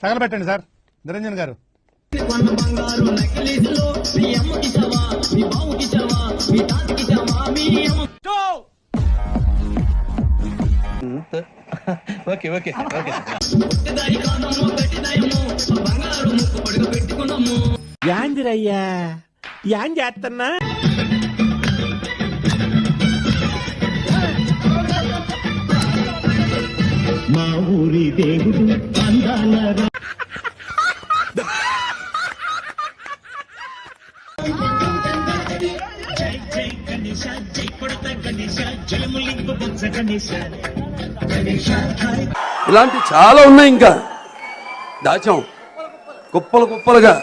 తగలబెట్టండి sir Niranjan గారు. Okay okay okay. యాందిరయ్యా యాన్ చేస్తున్నా మా ఊరి దేవుడు అందాల జై జై గణేశ జై కొడత గణేశ జయములింగు బొత్స గణేశ గణేశ. ఇలాంటి చాలా ఉన్నాయి, ఇంకా దాచాం కుప్పలు కుప్పలుగా.